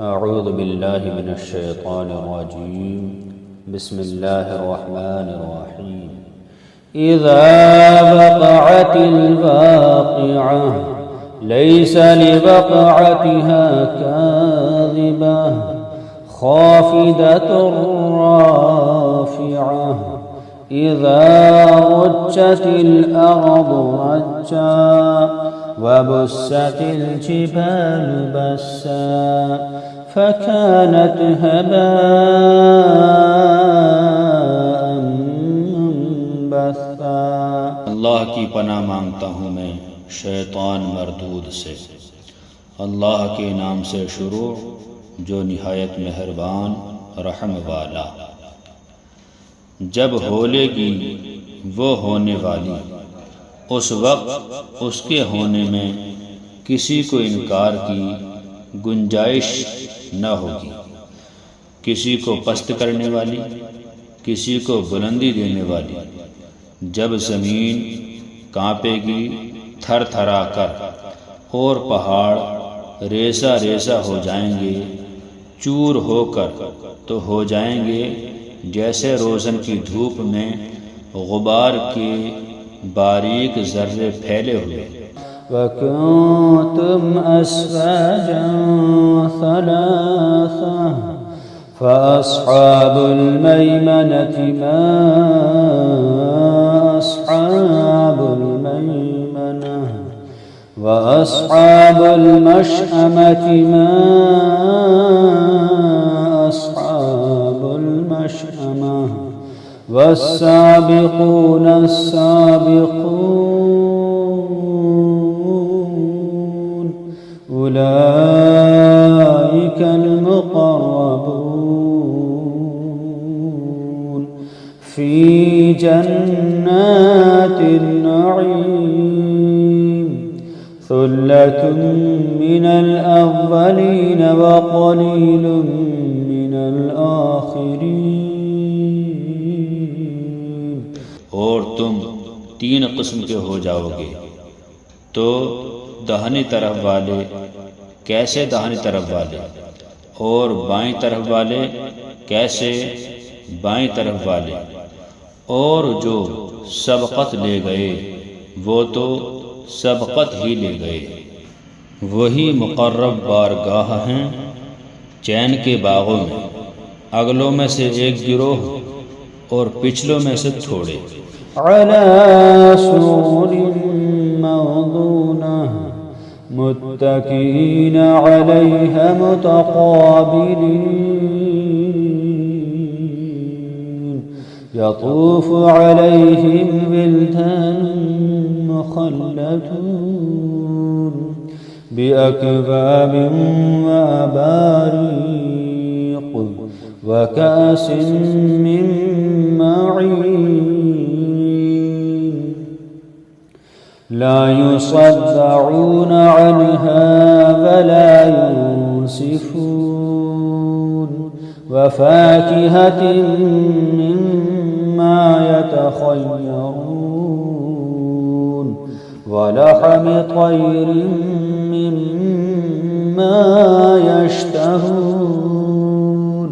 अऊज़ु बिल्लाहि मिनश्शैतानिर्रजीम बिस्मिल्लाहिर्रहमानिर्रहीम इज़ा वक़अतिल वाक़िअह लैसा लिवक़अतिहा काज़िबह ख़ाफ़िदतुर राफ़िअह इज़ा रुज्जतिल अर्ज़ु रज्जा वबुस्सतिल जिबालु बस्सा फ़कानत हबाअन मुंबस्सा। अल्लाह की पनाह मांगता हूँ मैं शैतान मरदूद से। अल्लाह के नाम से शुरू जो निहायत मेहरबान रहम वाला। जब होलेगी वो होने वाली उस वक्त उसके होने में किसी को इनकार की गुंजाइश न होगी। किसी को पस्त करने वाली, किसी को बुलंदी देने वाली। जब ज़मीन कांपेगी थर थरा कर और पहाड़ रेसा रेसा हो जाएंगे, चूर होकर तो हो जाएंगे जैसे रोज़न की धूप में गुबार के बारीक ज़र्रे फैले हुए। वकुंतुम अस्वाजन सलासा फ़अस्हाबुल मैमनति मा अस्हाबुल मैमनह व अस्हाबुल मशअमति मा अस्हाबुल मशअमह वस्साबिक़ून अस्साबिक़ून उलाइकल मुक़र्रबून फ़ी जन्नातिन नईम सुल्लतुम मिनल अव्वलीन व क़लीलुम मिनल आखिरीन। और तुम तीन किस्म के हो जाओगे, तो दाहिनी तरफ वाले कैसे दाहिनी तरफ वाले, और बाईं तरफ वाले कैसे बाईं तरफ वाले। और जो सबक़त ले गए वो तो सबक़त ही ले गए। वही मुक़र्रब बारगाह हैं चैन के बागों में, अगलों में से एक गिरोह और पिछलों में से थोड़े। अला सुरुरिन मौदूनह मुत्तकीन अलैहा मुतक़ाबिलीन यतूफ़ु अलैहिम विल्दानुन मुख़ल्लदून बिअकवाबिन व अबारीक़ व कासिन मिन मईन ला युसद्दऊन अन्हा वला युंसिफून व फाकिहतिन मिम्मा यतख़य्यरून व लहमि तयरिन मिम्मा यश्तहून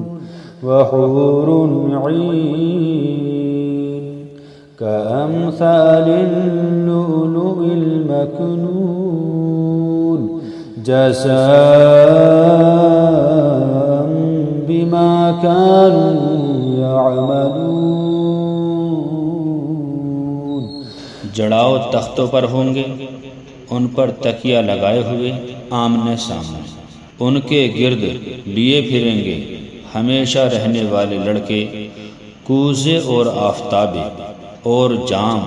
व हूरुन ईन कअम्सालिल लुअलुइल मकनून जज़ाअन बिमा कानू यअमलून। जड़ाओ तख्तों पर होंगे, उन पर तकिया लगाए हुए आमने सामने। उनके गिर्द लिए फिरेंगे हमेशा रहने वाले लड़के, कूज़े और आफ़ताबे और जाम,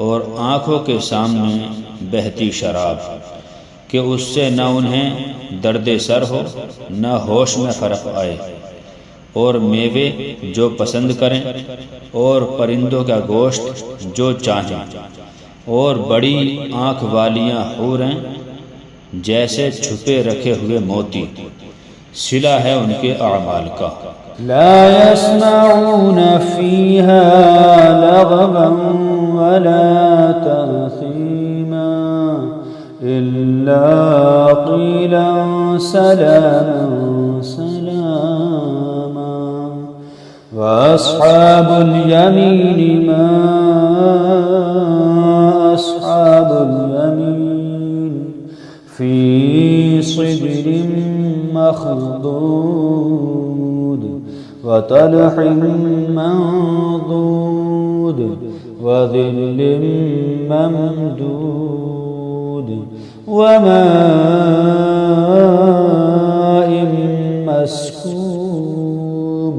और आँखों के सामने बहती शराब कि उससे न उन्हें दर्द सर हो न होश में फ़र्क आए। और मेवे जो पसंद करें, और परिंदों का गोश्त जो चाहें, और बड़ी आँख वालियाँ हूरें जैसे छुपे रखे हुए मोती। सिला है उनके अमाल का। ला यस्मऊन फ़ीहा लगवन वला तअसीमा इल्ला क़ीलन सलामन سلاما وأصحاب اليمين ما أصحاب اليمين في صدر مخضود وطلح منضود وظل ممدود وماء مسكوب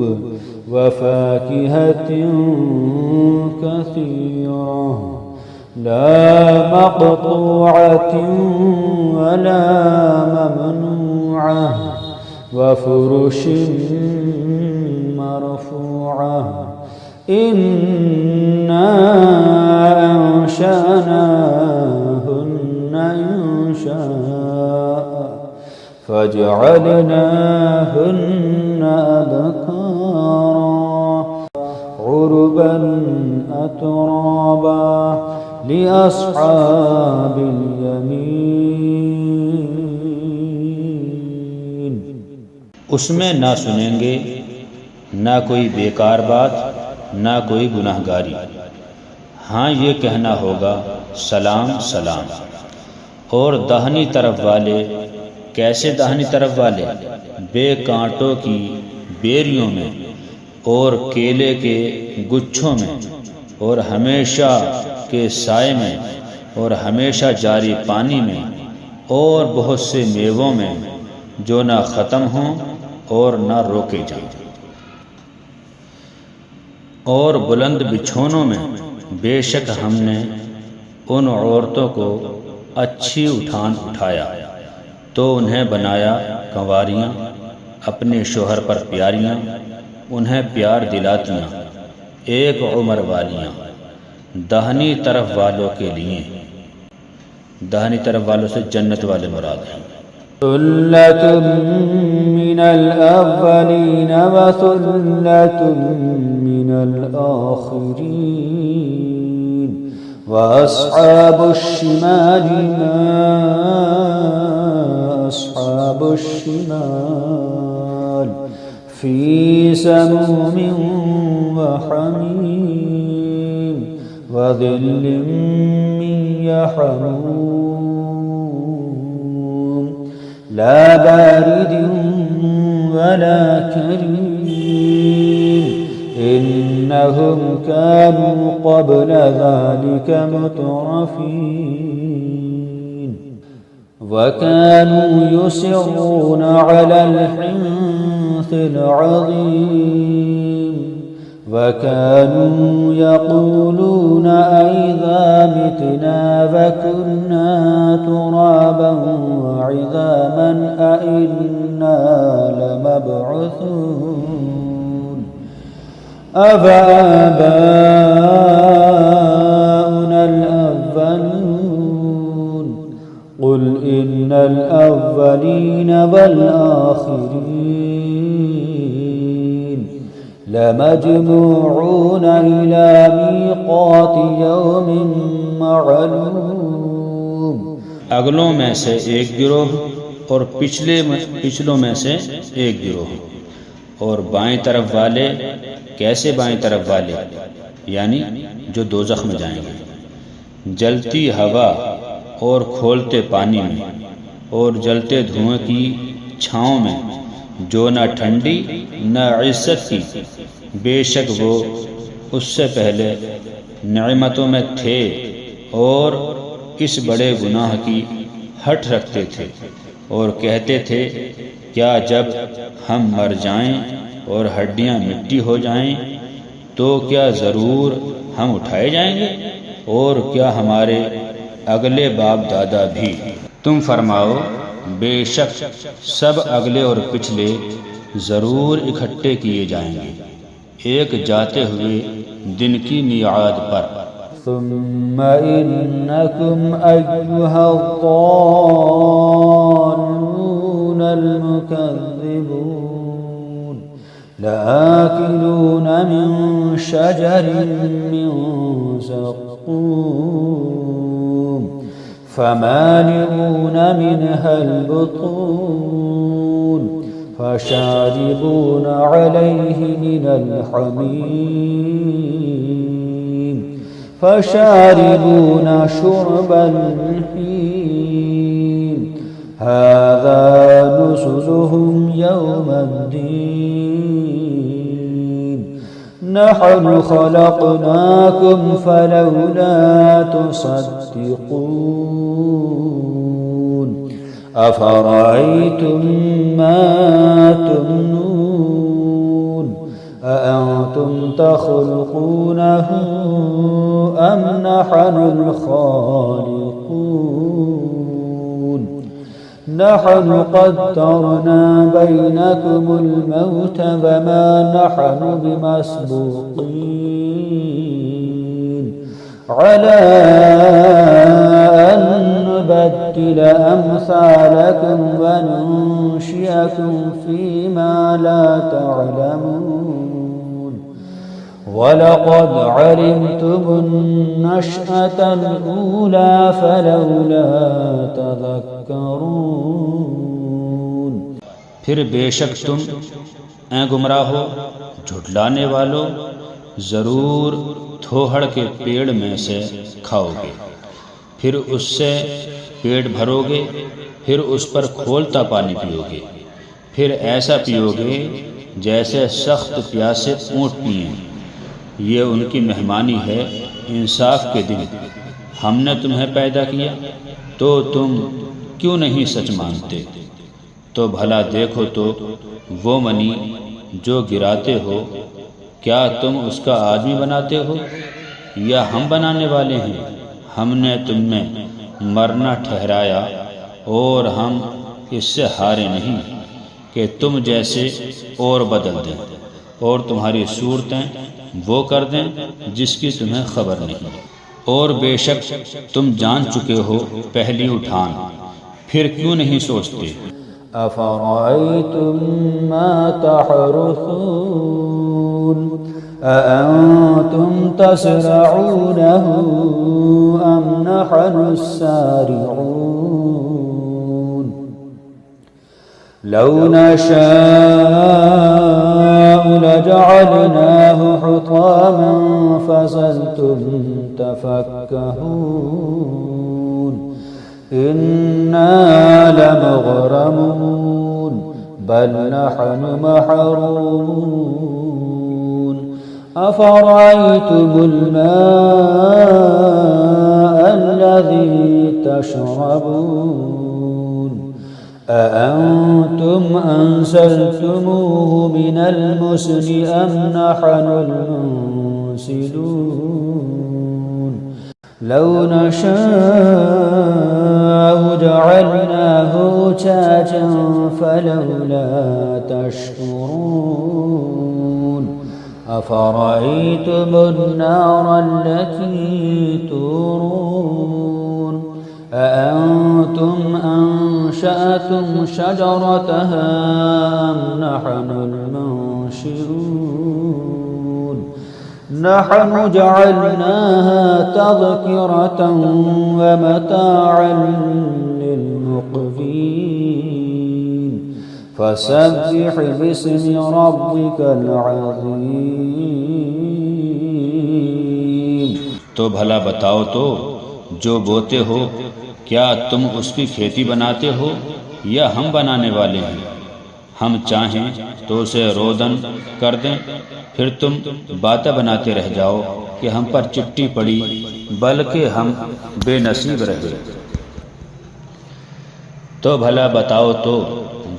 وفاكهة كثيرة لا مقطوعة ولا ممنوعة وفرش مرفوعة إنا أنشأناهن إنشاء فجعلناهن أبكارا عربا أترابا لأصحاب اليمين। उसमें ना सुनेंगे ना कोई बेकार बात ना कोई गुनाहगारी। हाँ, ये कहना होगा सलाम सलाम। और दाहिनी तरफ वाले, कैसे दाहिनी तरफ वाले? बेकांटों की बेरियों में और केले के गुच्छों में और हमेशा के साए में और हमेशा जारी पानी में और बहुत से मेवों में जो ना ख़त्म हों और ना रोके जाएं। और बुलंद बिछौनों में बेशक हमने उन औरतों को अच्छी उठान उठाया तो उन्हें बनाया कंवारियाँ, अपने शोहर पर प्यारियाँ, उन्हें प्यार दिलातियाँ, एक उम्र वालियाँ। दाहिनी तरफ वालों के लिए, दाहिनी तरफ वालों से जन्नत वाले मुराद हैं। सुल्लतुम मिनल अव्वलीन व सुल्लतुम मिनल आखिरीन व अस्हाबुश शिमाल मा अस्हाबुश शिमाल फी समूमिन व हमीम व ज़िल्लिन मिन यहमूम ला बारिद वला करीम इन्नहुम कानू क़ब्ल ज़ालिक मुतरफ़ीन व कानू युसिर्रून अलल हिन्सिल अज़ीम व कानू यक़ूलून अइज़ा मितना व कुन्ना तुराबन व इज़ामन अइन्ना लमबअूसून अवआबाउनल अव्वलून क़ुल इन्नल अव्वलीन वल आखिरीन लमजमूऊन इला मीक़ाति यौमिन मअलूम। अगलों में से एक गिरोह और पिछलों में से एक गिरोह। और बाएं तरफ वाले, कैसे बाएं तरफ वाले? यानी जो दोज़ख में जाएंगे। जलती हवा और खोलते पानी में और जलते धुएं की छाँव में, जो न ठंडी न इज्जत की, बेशक वो उससे पहले नेमतों में थे और इस बड़े गुनाह की हट रखते थे और कहते थे, क्या जब हम मर जाएं और हड्डियां मिट्टी हो जाएं तो क्या ज़रूर हम उठाए जाएंगे? और क्या हमारे अगले बाप दादा भी? तुम फरमाओ, बेशक सब अगले और पिछले ज़रूर इकट्ठे किए जाएंगे एक जाते हुए दिन की मियाद पर। सुम्मा इन्नकुम अय्युहद्दाल्लूनल मुकज़्ज़िबून लाकिलून मिन शजरिन मिन ज़क़्क़ूम फमालिऊन मिनहल बुतून فشاربون عليه من الحميم فشاربون شرب الهيم هذا نزلهم يوم الدين نحن خلقناكم فلولا تصدقون أفرأيتم ما تمنون أأنتم تخلقونه أم نحن الخالقون نحن قدرنا بينكم الموت وما نحن بمسبوقين على أن نبدل أمثالكم وننشئكم فيما لا تعلمون ولقد علمتم النشأة الأولى فلولا تذكرون फिर बेशक तुम ऐ गुमराहो झुठलाने वालों ज़रूर थोहड़ के पेड़ में से खाओगे, फिर उससे पेट भरोगे, फिर उस पर खोलता पानी पियोगे, फिर ऐसा पियोगे जैसे सख्त प्यासे ऊँट पिएं। ये उनकी मेहमानी है इंसाफ के दिन। हमने तुम्हें पैदा किया तो तुम क्यों नहीं सच मानते? तो भला देखो तो वो मनी जो गिराते हो, क्या तुम उसका आदमी बनाते हो या हम बनाने वाले हैं? हमने तुम्हें मरना ठहराया और हम इससे हारे नहीं कि तुम जैसे और बदल दें और तुम्हारी सूरतें वो कर दें जिसकी तुम्हें खबर नहीं। और बेशक तुम जान चुके हो पहली उठान, फिर क्यों नहीं सोचते? أفرأيتم ما تحرثون أأنتم تزرعونه أم نحن الزارعون لو نشاء لجعلناه حطاما فظلتم تفكهون إنا لمغرمون بل نحن محرومون أفرأيتم الماء الذي تشربون أأنتم أنزلتموه من المزن أم نحن المنزلون لو نشاء جعلناه أجاجا فلولا تشكرون أفرأيتم النار التي تورون أأنتم أنشأتم شجرتها أم نحن المنشئون نحن جعلناها تذكرة ومتاعا للمقوين فسبح باسم ربك العظيم। तो भला बताओ तो जो बोते हो क्या तुम उसकी खेती बनाते हो या हम बनाने वाले हैं? हम चाहें तो उसे रोदन कर दें, फिर तुम बातें बनाते रह जाओ कि हम पर चिट्ठी पड़ी, बल्कि हम बेनसीब रहे। तो भला बताओ तो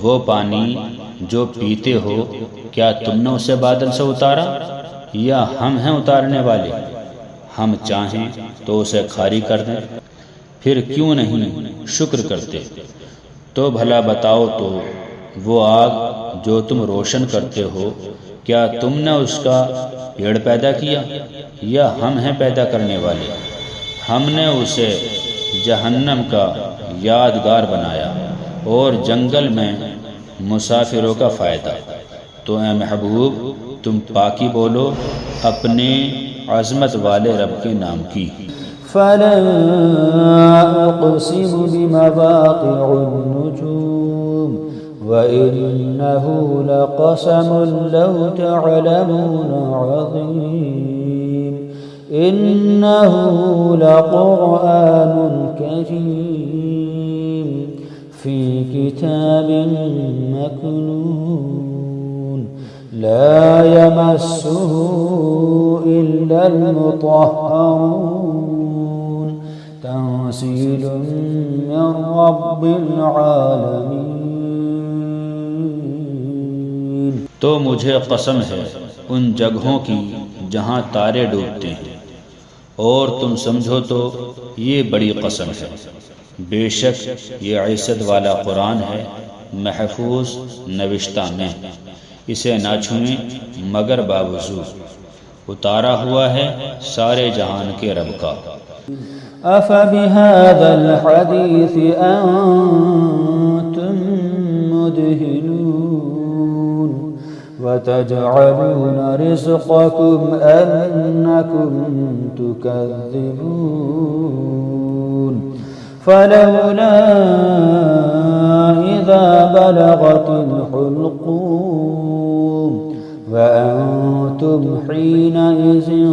वो पानी जो पीते हो क्या तुमने उसे बादल से उतारा या हम हैं उतारने वाले? हम चाहें तो उसे खारी कर दें, फिर क्यों नहीं शुक्र करते? तो भला बताओ तो वो आग जो तुम रोशन करते हो क्या तुमने उसका पेड़ पैदा किया या हम हैं पैदा करने वाले? हमने उसे जहन्नम का यादगार बनाया और जंगल में मुसाफिरों का फ़ायदा। तो ए महबूब तुम पाकी बोलो अपने अज़मत वाले रब के नाम की। फला उक़सिमु बिमवाक़िउन नुजूम वइन्नहु लक़समुन लौ तअलमून अज़ीम इन्नहु लक़ुरआनुन करीम फ़ी किताबिन मकनून ला यमस्सुहु इल्लल मुत्तहहरून तंज़ीलुम मिन रब्बिल आलमीन। तो मुझे कसम है उन जगहों की जहाँ तारे डूबते हैं, और तुम समझो तो ये बड़ी कसम है। बेशक ये इज़्ज़त वाला कुरान है, महफूज नविश्ता में, इसे ना छुएं मगर बावजू उतारा हुआ है सारे जहान के रब का। अफ़बिहाज़ल हदीस अंतुम मुदहिनून वतजअलून रिज़क़कुम अन्नकुम तुकज़्ज़िबून फलौला इज़ा बलगतिल हुल्क़ूम वअंतुम हीनइज़िन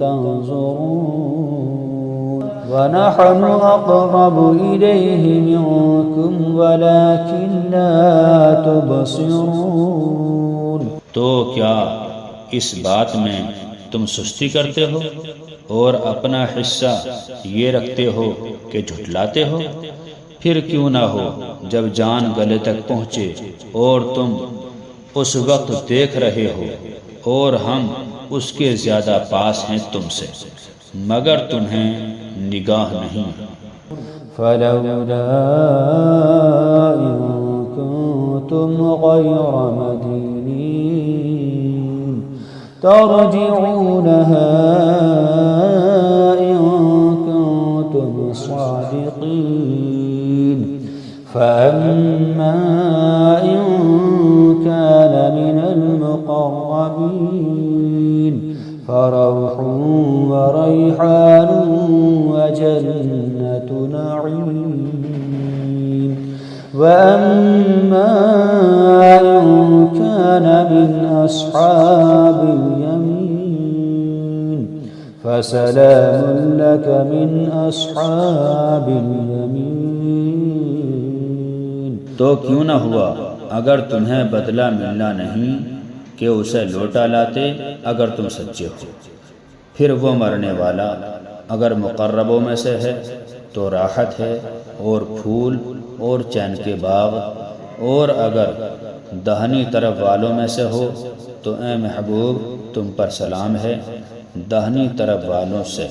तंज़ुरून वनहनु अक़रबु इलैहि मिनकुम वलाकिन ला तुबसिरून। तो क्या इस बात में तुम सुस्ती करते हो और अपना हिस्सा ये रखते हो कि झुठलाते हो? फिर क्यों ना हो जब जान गले तक पहुँचे और तुम उस वक्त देख रहे हो और हम उसके ज़्यादा पास हैं तुमसे, मगर तुम्हें निगाह नहीं। फलौला इन कुंतुम गैर मदीनीन तरजिऊनहा इन कुंतुम सादिकीन फअम्मा इन कान मिनल मुक़र्रबीन फरौह वरैहान वजन्नत नईम वअम्मा इन कान मिन अस्हाबिल यमीन फसलामुन लक मिन अस्हाबिल यमीन। तो क्यों न हुआ अगर तुम्हें बदला मिलना नहीं कि उसे लौटा लाते अगर तुम सच्चे हो। फिर वो मरने वाला अगर मुक़र्रबों में से है तो राहत है और फूल और चैन के बाग, और अगर दाहिनी तरफ वालों में से हो तो ए महबूब तुम पर सलाम है दाहिनी तरफ वालों से।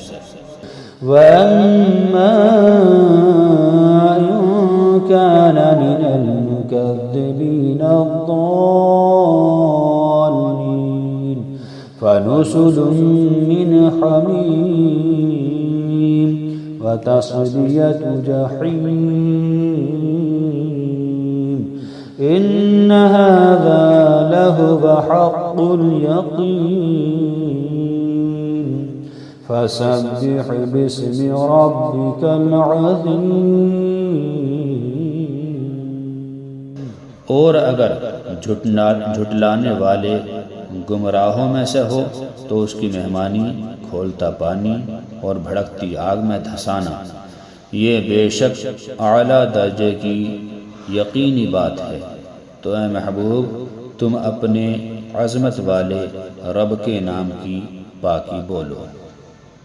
वअम्मा इन कान मिनल मुकज़्ज़िबीन अद्दाल्लीन फनुज़ुलुम मिन हमीम वतस्लियतु जहीम इन्न हाज़ा लहुव हक़्क़ुल यक़ीन फसब्बिह बिस्मि रब्बिकल अज़ीम। और अगर झुटलाने वाले गुमराहों में से हो तो उसकी मेहमानी खोलता पानी और भड़कती आग में धंसाना, ये बेशक आला दर्जे की यकीनी बात है। तो ए महबूब तुम अपने अज़मत वाले रब के नाम की पाकी बोलो।